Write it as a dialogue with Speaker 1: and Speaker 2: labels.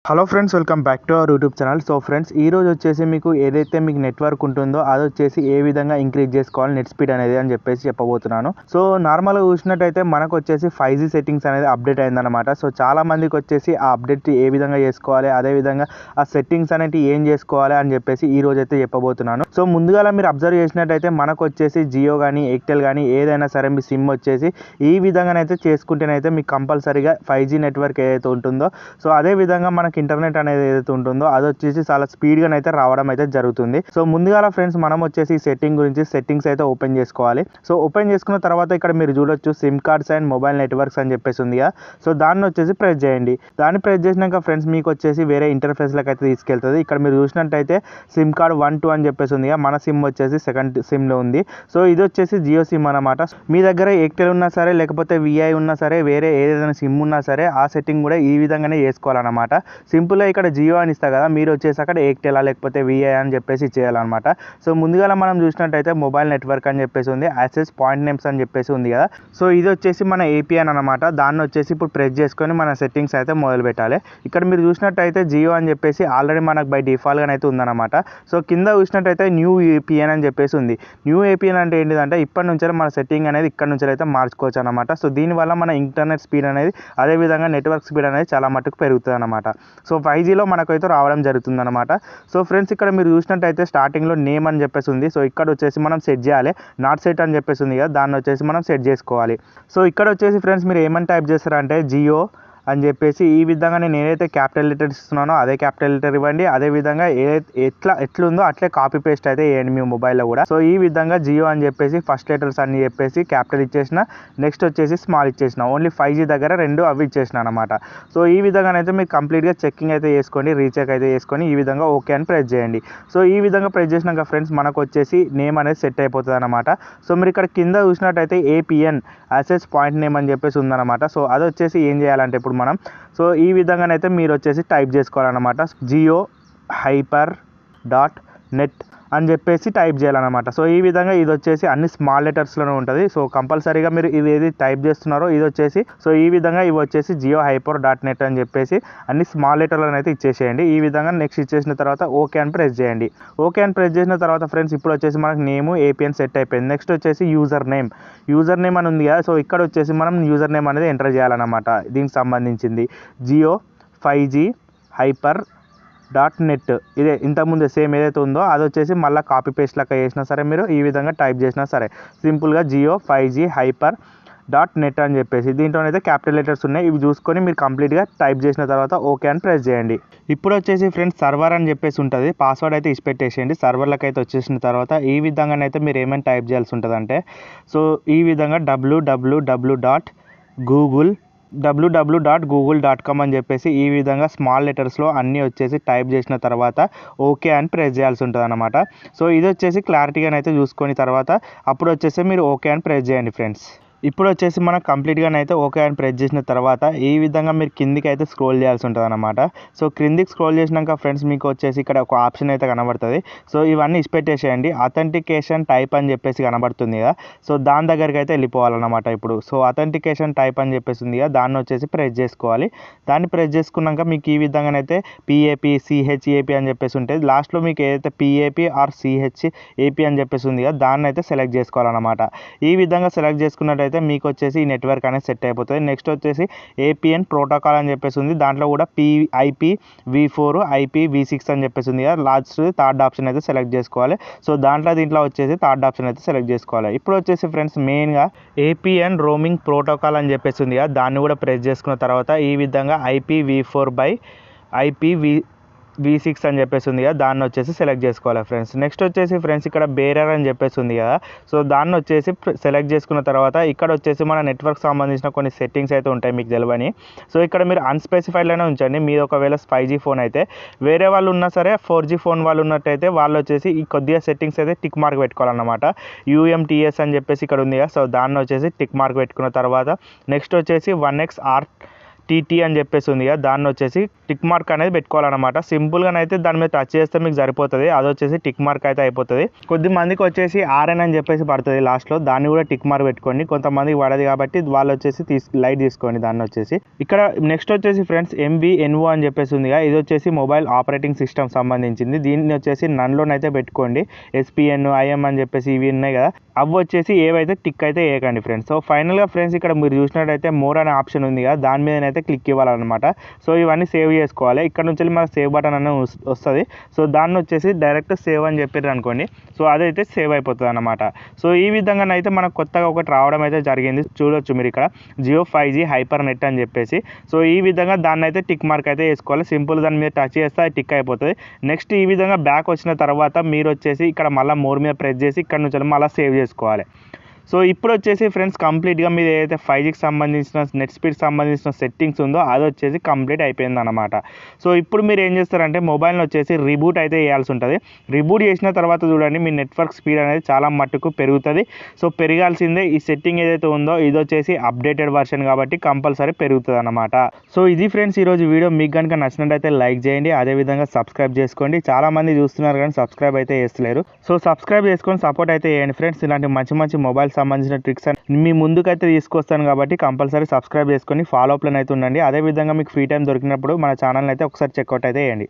Speaker 1: Hello friends, welcome back to our YouTube channel. So friends, ఈ రోజు వచ్చేసి మీకు ఏదైతే మీకు నెట్వర్క్ ఉంటుందో అది వచ్చేసి ఏ విధంగా ఇంక్రీజ్ చేసుకోవాలి నెట్ స్పీడ్ అనేది అని చెప్పేసి చెప్పబోతున్నాను. సో నార్మల్గా చూసినట్టయితే మనకు వచ్చేసి 5G సెట్టింగ్స్ అనేది అప్డేట్ అయిందనమాట. సో చాలా మందికి వచ్చేసి ఆ అప్డేట్ ఏ విధంగా చేసుకోవాలి, అదేవిధంగా ఆ సెట్టింగ్స్ అనేవి ఏం చేసుకోవాలి అని చెప్పేసి ఈ రోజు అయితే చెప్పబోతున్నాను. సో ముందుగా మీరు అబ్జర్వ్ చేసినట్టయితే మనకు వచ్చేసి జియో కానీ ఎయిర్టెల్ కానీ ఏదైనా సరే మీ సిమ్ వచ్చేసి ఈ విధంగానైతే చేసుకుంటేనైతే మీకు కంపల్సరీగా 5G నెట్వర్క్ ఏదైతే ఉంటుందో సో అదే విధంగా మనకి ఇంటర్నెట్ అనేది ఏదైతే ఉంటుందో అది వచ్చేసి చాలా స్పీడ్గా అయితే రావడం అయితే జరుగుతుంది. సో ముందుగా ఫ్రెండ్స్ మనం వచ్చేసి సెట్టింగ్ గురించి సెట్టింగ్స్ అయితే ఓపెన్ చేసుకోవాలి. సో ఓపెన్ చేసుకున్న తర్వాత ఇక్కడ మీరు చూడొచ్చు SIM cards and mobile networks అని చెప్పేసి ఉంది. సో దాన్ని వచ్చేసి ప్రెస్ చేయండి. దాన్ని ప్రెస్ చేసినాక ఫ్రెండ్స్ మీకు వచ్చేసి వేరే ఇంటర్ఫేస్లకు అయితే తీసుకెళ్తుంది. ఇక్కడ మీరు చూసినట్టయితే సిమ్ కార్డ్ 1, 2 అని చెప్పేసి ఉంది. మన సిమ్ వచ్చేసి సెకండ్ సిమ్లో ఉంది. సో ఇది వచ్చేసి జియో సిమ్ అనమాట. మీ దగ్గర ఎయిర్టెల్ ఉన్నా సరే లేకపోతే విఐ ఉన్నా సరే వేరే ఏదైనా సిమ్ ఉన్నా సరే ఆ సెట్టింగ్ కూడా ఈ విధంగానే చేసుకోవాలన్నమాట. సింపుల్గా ఇక్కడ జియో అని ఇస్తా కదా, మీరు వచ్చేసి అక్కడ ఎయిర్టెల్ లేకపోతే విఐ అని చెప్పేసి చేయాలన్నమాట. సో ముందుగా మనం చూసినట్టయితే మొబైల్ నెట్వర్క్ అని చెప్పేసి ఉంది, యాక్సెస్ పాయింట్ నేమ్స్ అని చెప్పేసి ఉంది కదా. సో ఇది వచ్చేసి మన ఏపీఎన్ అనమాట. దాన్ని వచ్చేసి ఇప్పుడు ప్రెస్ చేసుకొని మన సెట్టింగ్స్ అయితే మొదలు పెట్టాలి. ఇక్కడ మీరు చూసినట్టయితే జియో అని చెప్పేసి ఆల్రెడీ మనకు బై డిఫాల్ట్గా అయితే ఉందన్నమాట. సో కింద చూసినట్టయితే న్యూ ఏపీఎన్ అని చెప్పేసి ఉంది. న్యూ ఏపీఎన్ అంటే ఏంటిదంటే ఇప్పటి నుంచి మన సెట్టింగ్ అనేది ఇక్కడ నుంచి అయితే మార్చుకోవచ్చు అనమాట. సో దీనివల్ల మన ఇంటర్నెట్ స్పీడ్ అనేది అదేవిధంగా నెట్వర్క్ స్పీడ్ అనేది చాలా మటుకు పెరుగుతుంది అనమాట. సో 5Gలో మనకైతే రావడం జరుగుతుంది అనమాట. సో ఫ్రెండ్స్, ఇక్కడ మీరు చూసినట్టయితే స్టార్టింగ్లో నేమ్ అని చెప్పేసి ఉంది. సో ఇక్కడ వచ్చేసి మనం సెట్ చేయాలి. నాట్ సెట్ అని చెప్పేసి ఉంది కదా, దాన్ని వచ్చేసి మనం సెట్ చేసుకోవాలి. సో ఇక్కడ వచ్చేసి ఫ్రెండ్స్ మీరు ఏమని టైప్ చేస్తారంటే జియో అని చెప్పేసి ఈ విధంగా నేను ఏదైతే క్యాపిటల్ లెటర్ ఇస్తున్నానో అదే క్యాపిటల్ లెటర్ ఇవ్వండి. అదేవిధంగా ఎట్లుందో అట్లే కాపీ పేస్ట్ అయితే వేయండి మీ మొబైల్లో కూడా. సో ఈ విధంగా జియో అని చెప్పేసి ఫస్ట్ లెటర్స్ అన్ని చెప్పేసి క్యాపిటల్ ఇచ్చేసిన, నెక్స్ట్ వచ్చేసి స్మాల్ ఇచ్చేసిన, ఓన్లీ 5G దగ్గర 2 అవి ఇచ్చేసిన అనమాట. సో ఈ విధంగానైతే మీరు కంప్లీట్గా చెక్కింగ్ అయితే చేసుకోండి, రీచెక్ అయితే చేసుకొని ఈ విధంగా ఓకే అని ప్రెస్ చేయండి. సో ఈ విధంగా ప్రెస్ చేసినాక ఫ్రెండ్స్ మనకు వచ్చేసి నేమ్ అనేది సెట్ అయిపోతుంది అనమాట. సో మీరు ఇక్కడ కింద చూసినట్టయితే ఏపీఎన్ యాక్సెస్ పాయింట్ నేమ్ అని చెప్పేసి ఉందన్నమాట. సో అది వచ్చేసి ఏం చేయాలంటే ఇప్పుడు మనం సో ఈ విధంగానైతే మీరు వచ్చేసి టైప్ చేసుకోవాలన్నమాట. జియో హైపర్ డాట్ నెట్ అని చెప్పేసి టైప్ చేయాలన్నమాట. సో ఈ విధంగా ఇది వచ్చేసి అన్ని స్మాల్ లెటర్స్లోనే ఉంటుంది. సో కంపల్సరీగా మీరు ఇది ఏది టైప్ చేస్తున్నారో ఇది వచ్చేసి సో ఈ విధంగా ఇవి వచ్చేసి జియో హైపర్ డాట్ నెట్ అని చెప్పేసి అన్ని స్మాల్ లెటర్లను అయితే ఇచ్చేసేయండి. ఈ విధంగా నెక్స్ట్ ఇచ్చేసిన తర్వాత ఓకే అని ప్రెస్ చేయండి. ఓకే అని ప్రెస్ చేసిన తర్వాత ఫ్రెండ్స్ ఇప్పుడు వచ్చేసి మనకు నేమ్ ఏపీఎన్ సెట్ అయిపోయింది. నెక్స్ట్ వచ్చేసి యూజర్ నేమ్ అని ఉంది కదా. సో ఇక్కడ వచ్చేసి మనం యూజర్ నేమ్ అనేది ఎంటర్ చేయాలన్నమాట. దీనికి సంబంధించింది Jio 5G hyper dot net, ఇదే ఇంతకుముందు సేమ్ ఏదైతే ఉందో అది వచ్చేసి మళ్ళీ కాపీ పేస్ట్ లెక్క చేసినా సరే మీరు ఈ విధంగా టైప్ చేసినా సరే సింపుల్గా Jio 5G hyper dot net అని చెప్పేసి దీంట్లోనైతే క్యాపిటల్ లెటర్స్ ఉన్నాయి. ఇవి చూసుకొని మీరు కంప్లీట్గా టైప్ చేసిన తర్వాత ఓకే అని ప్రెస్ చేయండి. ఇప్పుడు వచ్చేసి ఫ్రెండ్స్ సర్వర్ అని చెప్పేసి ఉంటుంది, పాస్వర్డ్ అయితే ఇచ్చిపెట్టేసేయండి. సర్వర్లకు అయితే వచ్చేసిన తర్వాత ఈ విధంగానైతే మీరు ఏమైనా టైప్ చేయాల్సి ఉంటుంది అంటే సో ఈ విధంగా www.google.com అని చెప్పేసి ఈ విధంగా స్మాల్ లెటర్స్లో అన్నీ వచ్చేసి టైప్ చేసిన తర్వాత ఓకే అని ప్రెస్ చేయాల్సి ఉంటుంది అనమాట. సో ఇది వచ్చేసి క్లారిటీగానైతే చూసుకొని తర్వాత అప్పుడు వచ్చేసి మీరు ఓకే అని ప్రెస్ చేయండి ఫ్రెండ్స్. ఇప్పుడు వచ్చేసి మనం కంప్లీట్గానైతే ఓకే అని ప్రెస్ చేసిన తర్వాత ఈ విధంగా మీరు కిందికి అయితే స్క్రోల్ చేయాల్సి ఉంటుంది అనమాట. సో క్రిందికి స్క్రోల్ చేసినాక ఫ్రెండ్స్ మీకు వచ్చేసి ఇక్కడ ఒక ఆప్షన్ అయితే కనబడుతుంది. సో ఇవన్నీ ఇచ్చిపెట్టేసేయండి. అథెంటికేషన్ టైప్ అని చెప్పేసి కనబడుతుంది కదా. సో దాని దగ్గరికి అయితే వెళ్ళిపోవాలన్నమాట ఇప్పుడు. సో అథెంటికేషన్ టైప్ అని చెప్పేసి ఉంది కదా, దాన్ని వచ్చేసి ప్రెస్ చేసుకోవాలి. దాన్ని ప్రెస్ చేసుకున్నాక మీకు ఈ విధంగానైతే పిఏపి సిహెచ్ఏపి అని చెప్పేసి ఉంటుంది. లాస్ట్లో మీకు ఏదైతే పిఏపి ఆర్ సిహెచ్ఏపి అని చెప్పేసి ఉంది కదా, దాన్ని అయితే సెలెక్ట్ చేసుకోవాలన్నమాట. ఈ విధంగా సెలెక్ట్ చేసుకున్నట్టయితే మీకు వచ్చేసి ఈ నెట్వర్క్ అనేది సెట్ అయిపోతుంది. నెక్స్ట్ వచ్చేసి ఏపీఎన్ ప్రోటోకాల్ అని చెప్పేసి ఉంది. దాంట్లో కూడా IPv4 IPv6 అని చెప్పేసి ఉంది కదా. లాస్ట్ థర్డ్ ఆప్షన్ అయితే సెలెక్ట్ చేసుకోవాలి. సో దీంట్లో వచ్చేసి థర్డ్ ఆప్షన్ అయితే సెలెక్ట్ చేసుకోవాలి. ఇప్పుడు వచ్చేసి ఫ్రెండ్స్ మెయిన్గా ఏపీఎన్ రోమింగ్ ప్రోటోకాల్ అని చెప్పేసి ఉంది కదా, దాన్ని కూడా ప్రెస్ చేసుకున్న తర్వాత ఈ విధంగా IPv4 by IPv6 అని చెప్పేసి ఉంది కదా, దాన్ని వచ్చేసి సెలెక్ట్ చేసుకోవాలి ఫ్రెండ్స్. నెక్స్ట్ వచ్చేసి ఫ్రెండ్స్ ఇక్కడ బేరర్ అని చెప్పేసి ఉంది కదా. సో దాన్ని వచ్చేసి సెలెక్ట్ చేసుకున్న తర్వాత ఇక్కడ వచ్చేసి మన నెట్వర్క్ సంబంధించిన కొన్ని సెట్టింగ్స్ అయితే ఉంటాయి మీకు తెలియని. సో ఇక్కడ మీరు అన్స్పెసిఫైడ్లోనే ఉంచండి. మీది ఒకవేళ 5G ఫోన్ అయితే, వేరే వాళ్ళు ఉన్నా సరే 4G ఫోన్ వాళ్ళు ఉన్నట్టయితే వాళ్ళు వచ్చేసి ఈ కొద్దిగా సెట్టింగ్స్ అయితే టిక్ మార్క్ పెట్టుకోవాలన్నమాట. UMTS అని చెప్పేసి ఇక్కడ ఉంది కదా. సో దాన్ని వచ్చేసి టిక్ మార్క్ పెట్టుకున్న తర్వాత నెక్స్ట్ వచ్చేసి 1xR టీటీ అని చెప్పేసి ఉంది కదా, దాన్ని వచ్చేసి టిక్ మార్క్ అనేది పెట్టుకోవాలన్నమాట. సింపుల్గా అయితే దాని మీద టచ్ చేస్తే మీకు సరిపోతుంది, అది వచ్చేసి టిక్ మార్క్ అయితే అయిపోతుంది. కొద్ది మందికి వచ్చేసి ఆర్ఎన్ అని చెప్పేసి పడుతుంది లాస్ట్లో, దాన్ని కూడా టిక్ మార్క్ పెట్టుకోండి. కొంతమందికి పడదు కాబట్టి వాళ్ళు వచ్చేసి లైట్ తీసుకోండి దాన్ని వచ్చేసి. ఇక్కడ నెక్స్ట్ వచ్చేసి ఫ్రెండ్స్ MVNO అని చెప్పేసి ఉంది కదా, ఇది వచ్చేసి మొబైల్ ఆపరేటింగ్ సిస్టమ్ సంబంధించింది. దీన్ని వచ్చేసి నన్లోనైతే పెట్టుకోండి. SPN IM అని చెప్పేసి ఇవి ఉన్నాయి కదా, అవి వచ్చేసి ఏవైతే టిక్ అయితే వేయకండి ఫ్రెండ్స్. సో ఫైనల్గా ఫ్రెండ్స్ ఇక్కడ మీరు చూసినట్టయితే మోర్ అనే ఆప్షన్ ఉంది కదా, దాని మీద అయితే క్లిక్ ఇవ్వాలన్నమాట. సో ఇవన్నీ సేవ్ చేసుకోవాలి. ఇక్కడ నుంచి మన సేవ్ బటన్ అనేది వస్తుంది. సో దాన్ని వచ్చేసి డైరెక్ట్ సేవ్ అని చెప్పారు అనుకోండి, సో అదైతే సేవ్ అయిపోతుంది అన్నమాట. సో ఈ విధంగా అయితే మనకు కొత్తగా ఒకటి రావడం అయితే జరిగింది, చూడొచ్చు మీరు ఇక్కడ జియో 5G హైపర్ నెట్ అని చెప్పేసి. సో ఈ విధంగా దాన్ని అయితే టిక్ మార్క్ అయితే వేసుకోవాలి. సింపుల్ దాని మీద టచ్ చేస్తే అది టిక్ అయిపోతుంది. నెక్స్ట్ ఈ విధంగా బ్యాక్ వచ్చిన తర్వాత మీరు వచ్చేసి ఇక్కడ మళ్ళీ మోర్ మీద ప్రెస్ చేసి ఇక్కడ నుంచి మళ్ళీ సేవ్ చేసుకోవాలి. సో ఇప్పుడు వచ్చేసి ఫ్రెండ్స్ కంప్లీట్గా మీరు ఏదైతే 5Gకి సంబంధించిన నెట్ స్పీడ్ సంబంధించిన సెట్టింగ్స్ ఉందో అది వచ్చేసి కంప్లీట్ అయిపోయింది అనమాట. సో ఇప్పుడు మీరు ఏం చేస్తారంటే మొబైల్ని వచ్చేసి రీబూట్ అయితే చేయాల్సి ఉంటుంది. రీబూట్ చేసిన తర్వాత చూడండి మీ నెట్వర్క్ స్పీడ్ అనేది చాలా మట్టుకు పెరుగుతుంది. సో పెరగాల్సిందే. ఈ సెట్టింగ్ ఏదైతే ఉందో ఇది వచ్చేసి అప్డేటెడ్ వర్షన్ కాబట్టి కంపల్సరీ పెరుగుతుంది అనమాట. సో ఇది ఫ్రెండ్స్ ఈరోజు వీడియో. మీకు కనుక నచ్చినట్టయితే లైక్ చేయండి, అదేవిధంగా సబ్స్క్రైబ్ చేసుకోండి. చాలామంది చూస్తున్నారు కానీ సబ్స్క్రైబ్ అయితే చేస్తలేరు. సో సబ్స్క్రైబ్ చేసుకొని సపోర్ట్ అయితే చేయండి ఫ్రెండ్స్. ఇలాంటి మంచి మంచి మొబైల్ సంబంధించిన ట్రిక్స్ అని మీ ముందుకైతే తీసుకొస్తాను కాబట్టి కంపల్సరీ సబ్స్క్రైబ్ చేసుకొని ఫాలో అప్లను అయితే ఉండండి. అదేవిధంగా మీకు ఫ్రీ టైం దొరికినప్పుడు మన ఛానల్ అయితే ఒకసారి చెక్అవుట్ అయితే చేయండి.